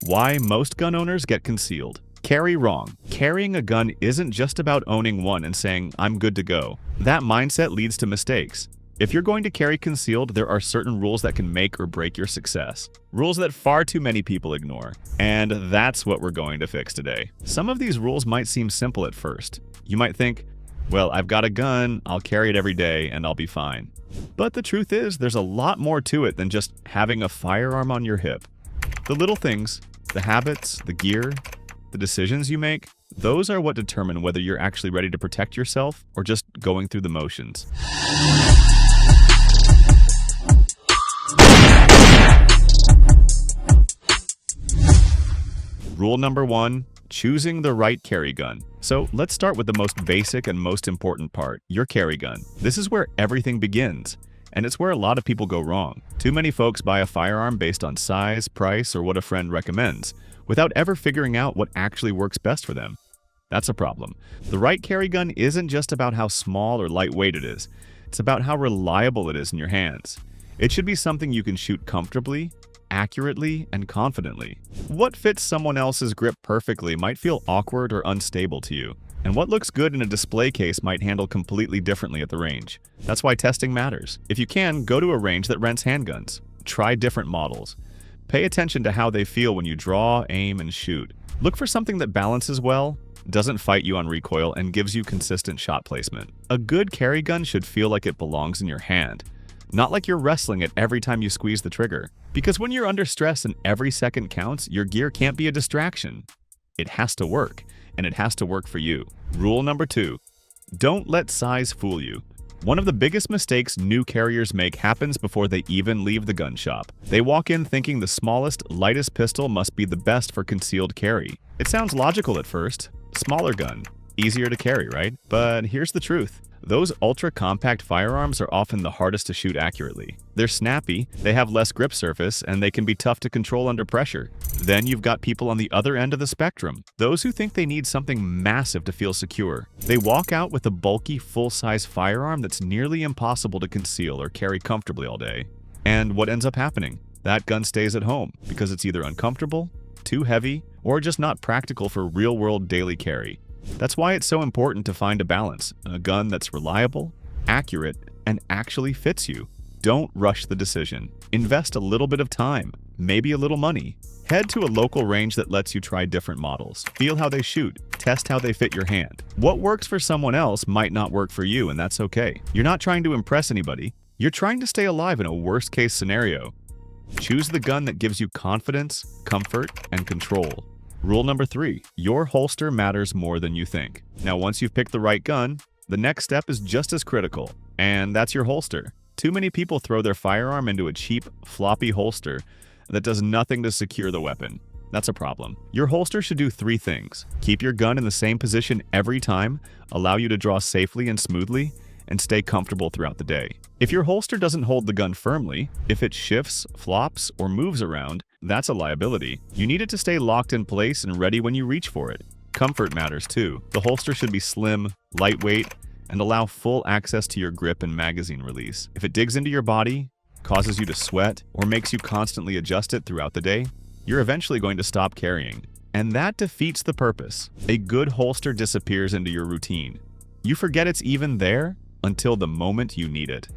Why most gun owners get concealed. Carry wrong. Carrying a gun isn't just about owning one and saying, "I'm good to go." That mindset leads to mistakes. If you're going to carry concealed, there are certain rules that can make or break your success. Rules that far too many people ignore. And that's what we're going to fix today. Some of these rules might seem simple at first. You might think, well, I've got a gun, I'll carry it every day, and I'll be fine. But the truth is, there's a lot more to it than just having a firearm on your hip. The little things, the habits, the gear, the decisions you make, those are what determine whether you're actually ready to protect yourself or just going through the motions. Rule number 1, choosing the right carry gun. So let's start with the most basic and most important part, your carry gun. This is where everything begins, and it's where a lot of people go wrong. Too many folks buy a firearm based on size, price, or what a friend recommends, without ever figuring out what actually works best for them. That's a problem. The right carry gun isn't just about how small or lightweight it is. It's about how reliable it is in your hands. It should be something you can shoot comfortably, accurately, and confidently. What fits someone else's grip perfectly might feel awkward or unstable to you, and what looks good in a display case might handle completely differently at the range. That's why testing matters. If you can, go to a range that rents handguns. Try different models. Pay attention to how they feel when you draw, aim, and shoot. Look for something that balances well, doesn't fight you on recoil, and gives you consistent shot placement. A good carry gun should feel like it belongs in your hand, not like you're wrestling it every time you squeeze the trigger. Because when you're under stress and every second counts, your gear can't be a distraction. It has to work, and it has to work for you. Rule number 2, don't let size fool you. One of the biggest mistakes new carriers make happens before they even leave the gun shop. They walk in thinking the smallest, lightest pistol must be the best for concealed carry. It sounds logical at first. Smaller gun, easier to carry, right? But here's the truth. Those ultra-compact firearms are often the hardest to shoot accurately. They're snappy, they have less grip surface, and they can be tough to control under pressure. Then you've got people on the other end of the spectrum, those who think they need something massive to feel secure. They walk out with a bulky, full-size firearm that's nearly impossible to conceal or carry comfortably all day. And what ends up happening? That gun stays at home because it's either uncomfortable, too heavy, or just not practical for real-world daily carry. That's why it's so important to find a balance, a gun that's reliable, accurate, and actually fits you. Don't rush the decision. Invest a little bit of time, maybe a little money. Head to a local range that lets you try different models. Feel how they shoot. Test how they fit your hand. What works for someone else might not work for you, and that's okay. You're not trying to impress anybody. You're trying to stay alive in a worst-case scenario. Choose the gun that gives you confidence, comfort, and control. Rule number 3, your holster matters more than you think. Now, once you've picked the right gun, the next step is just as critical, and that's your holster. Too many people throw their firearm into a cheap, floppy holster that does nothing to secure the weapon. That's a problem. Your holster should do 3 things. Keep your gun in the same position every time, allow you to draw safely and smoothly, and stay comfortable throughout the day. If your holster doesn't hold the gun firmly, if it shifts, flops, or moves around, that's a liability. You need it to stay locked in place and ready when you reach for it. Comfort matters too. The holster should be slim, lightweight, and allow full access to your grip and magazine release. If it digs into your body, causes you to sweat, or makes you constantly adjust it throughout the day, you're eventually going to stop carrying. And that defeats the purpose. A good holster disappears into your routine. You forget it's even there until the moment you need it.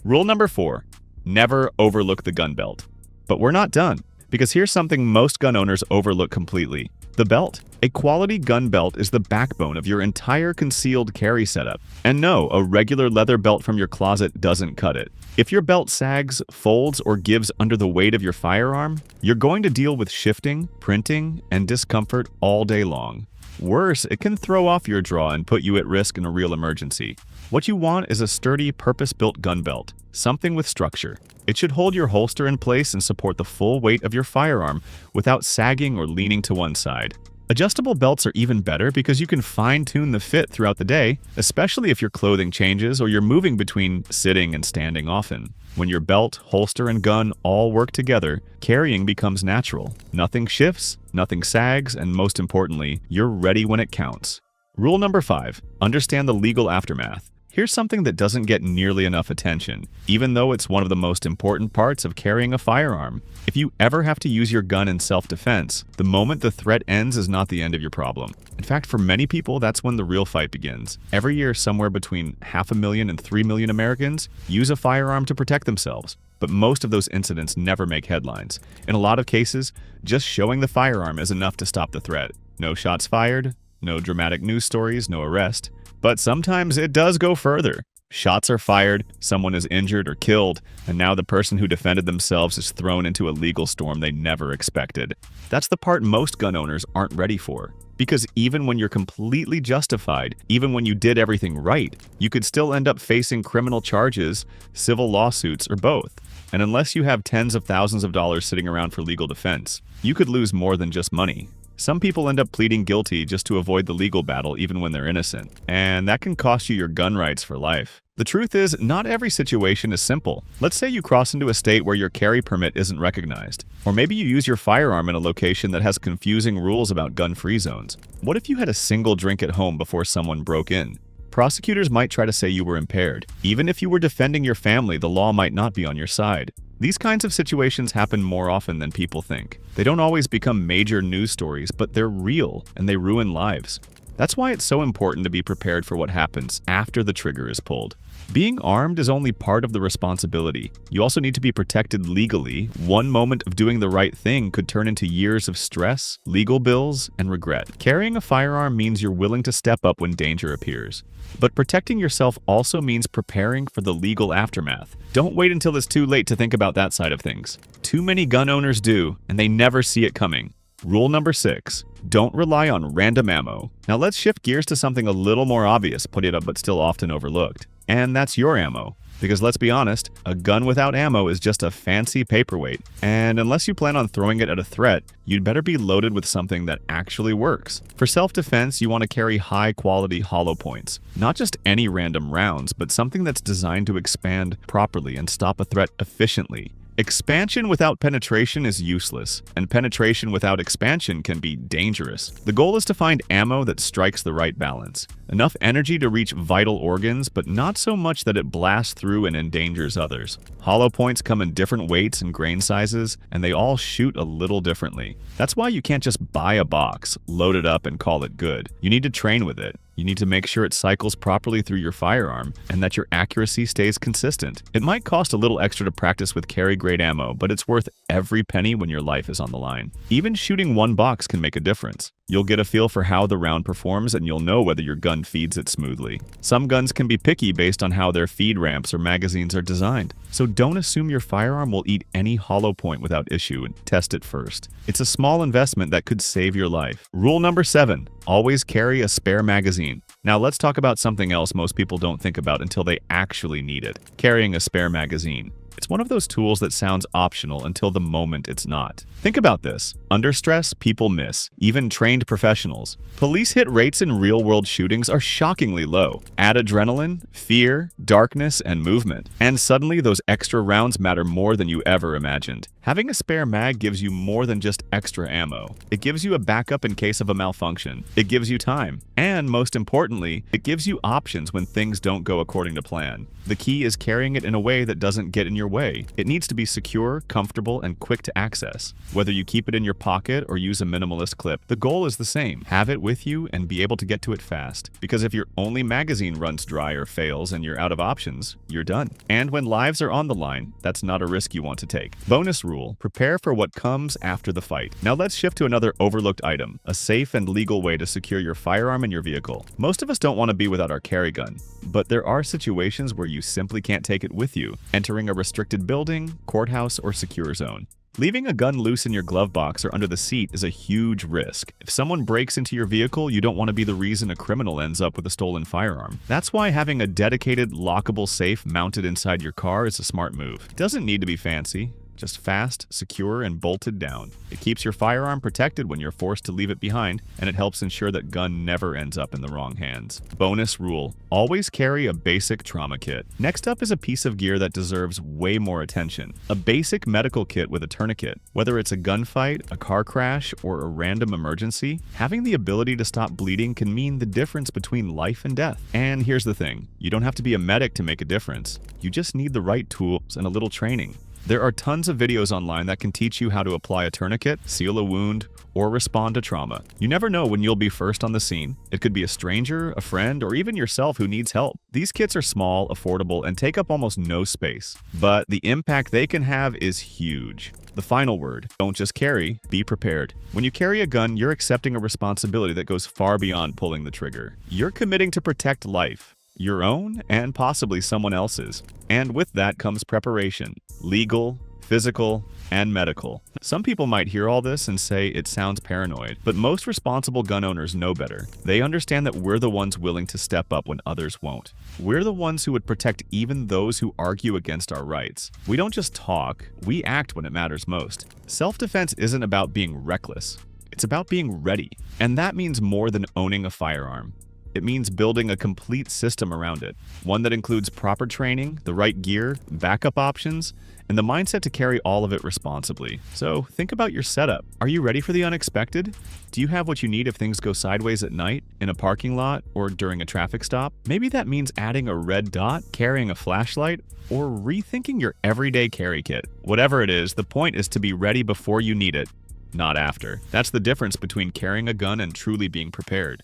Rule number 4, never overlook the gun belt. But we're not done, because here's something most gun owners overlook completely. The belt. A quality gun belt is the backbone of your entire concealed carry setup. And no, a regular leather belt from your closet doesn't cut it. If your belt sags, folds, or gives under the weight of your firearm, you're going to deal with shifting, printing, and discomfort all day long. Worse, it can throw off your draw and put you at risk in a real emergency. What you want is a sturdy, purpose-built gun belt, something with structure. It should hold your holster in place and support the full weight of your firearm without sagging or leaning to one side. Adjustable belts are even better because you can fine-tune the fit throughout the day, especially if your clothing changes or you're moving between sitting and standing often. When your belt, holster, and gun all work together, carrying becomes natural. Nothing shifts, nothing sags, and most importantly, you're ready when it counts. Rule number 5, understand the legal aftermath. Here's something that doesn't get nearly enough attention, even though it's one of the most important parts of carrying a firearm. If you ever have to use your gun in self-defense, the moment the threat ends is not the end of your problem. In fact, for many people, that's when the real fight begins. Every year, somewhere between 500,000 and 3 million Americans use a firearm to protect themselves. But most of those incidents never make headlines. In a lot of cases, just showing the firearm is enough to stop the threat. No shots fired, no dramatic news stories, no arrest. But sometimes it does go further. Shots are fired, someone is injured or killed, and now the person who defended themselves is thrown into a legal storm they never expected. That's the part most gun owners aren't ready for. Because even when you're completely justified, even when you did everything right, you could still end up facing criminal charges, civil lawsuits, or both. And unless you have tens of thousands of dollars sitting around for legal defense, you could lose more than just money. Some people end up pleading guilty just to avoid the legal battle even when they're innocent, and that can cost you your gun rights for life. The truth is, not every situation is simple. Let's say you cross into a state where your carry permit isn't recognized, or maybe you use your firearm in a location that has confusing rules about gun-free zones. What if you had a single drink at home before someone broke in? Prosecutors might try to say you were impaired. Even if you were defending your family, the law might not be on your side. These kinds of situations happen more often than people think. They don't always become major news stories, but they're real and they ruin lives. That's why it's so important to be prepared for what happens after the trigger is pulled. Being armed is only part of the responsibility. You also need to be protected legally. One moment of doing the right thing could turn into years of stress, legal bills, and regret. Carrying a firearm means you're willing to step up when danger appears. But protecting yourself also means preparing for the legal aftermath. Don't wait until it's too late to think about that side of things. Too many gun owners do, and they never see it coming. Rule number 6. Don't rely on random ammo. Now let's shift gears to something a little more obvious, but still often overlooked. And that's your ammo. Because let's be honest, a gun without ammo is just a fancy paperweight. And unless you plan on throwing it at a threat, you'd better be loaded with something that actually works. For self-defense, you want to carry high-quality hollow points. Not just any random rounds, but something that's designed to expand properly and stop a threat efficiently. Expansion without penetration is useless, and penetration without expansion can be dangerous. The goal is to find ammo that strikes the right balance. Enough energy to reach vital organs, but not so much that it blasts through and endangers others. Hollow points come in different weights and grain sizes, and they all shoot a little differently. That's why you can't just buy a box, load it up, and call it good. You need to train with it. You need to make sure it cycles properly through your firearm and that your accuracy stays consistent. It might cost a little extra to practice with carry-grade ammo, but it's worth every penny when your life is on the line. Even shooting one box can make a difference. You'll get a feel for how the round performs and you'll know whether your gun feeds it smoothly. Some guns can be picky based on how their feed ramps or magazines are designed. So don't assume your firearm will eat any hollow point without issue and test it first. It's a small investment that could save your life. Rule number 7. Always carry a spare magazine. Now let's talk about something else most people don't think about until they actually need it. Carrying a spare magazine. It's one of those tools that sounds optional until the moment it's not. Think about this. Under stress, people miss, even trained professionals. Police hit rates in real-world shootings are shockingly low. Add adrenaline, fear, darkness, and movement. And suddenly those extra rounds matter more than you ever imagined. Having a spare mag gives you more than just extra ammo. It gives you a backup in case of a malfunction. It gives you time. And most importantly, it gives you options when things don't go according to plan. The key is carrying it in a way that doesn't get in your way. It needs to be secure, comfortable, and quick to access. Whether you keep it in your pocket or use a minimalist clip, the goal is the same. Have it with you and be able to get to it fast. Because if your only magazine runs dry or fails and you're out of options, you're done. And when lives are on the line, that's not a risk you want to take. Bonus rule: prepare for what comes after the fight. Now let's shift to another overlooked item, a safe and legal way to secure your firearm in your vehicle. Most of us don't want to be without our carry gun, but there are situations where you simply can't take it with you, entering a restricted building, courthouse, or secure zone. Leaving a gun loose in your glove box or under the seat is a huge risk. If someone breaks into your vehicle, you don't want to be the reason a criminal ends up with a stolen firearm. That's why having a dedicated, lockable safe mounted inside your car is a smart move. It doesn't need to be fancy. just fast, secure, and bolted down. It keeps your firearm protected when you're forced to leave it behind, and it helps ensure that gun never ends up in the wrong hands. Bonus rule: always carry a basic trauma kit. Next up is a piece of gear that deserves way more attention. A basic medical kit with a tourniquet. Whether it's a gunfight, a car crash, or a random emergency, having the ability to stop bleeding can mean the difference between life and death. And here's the thing: you don't have to be a medic to make a difference. You just need the right tools and a little training. There are tons of videos online that can teach you how to apply a tourniquet, seal a wound, or respond to trauma. You never know when you'll be first on the scene. It could be a stranger, a friend, or even yourself who needs help. These kits are small, affordable, and take up almost no space. But the impact they can have is huge. The final word: don't just carry, be prepared. When you carry a gun, you're accepting a responsibility that goes far beyond pulling the trigger. You're committing to protect life, your own and possibly someone else's. And with that comes preparation: legal, physical, and medical. Some people might hear all this and say it sounds paranoid, but most responsible gun owners know better. They understand that we're the ones willing to step up when others won't. We're the ones who would protect even those who argue against our rights. We don't just talk, we act when it matters most. Self-defense isn't about being reckless. It's about being ready. And that means more than owning a firearm. It means building a complete system around it, one that includes proper training, the right gear, backup options, and the mindset to carry all of it responsibly. So think about your setup. Are you ready for the unexpected? Do you have what you need if things go sideways at night, in a parking lot, or during a traffic stop? Maybe that means adding a red dot, carrying a flashlight, or rethinking your everyday carry kit. Whatever it is, the point is to be ready before you need it, not after. That's the difference between carrying a gun and truly being prepared.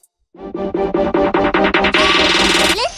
Let's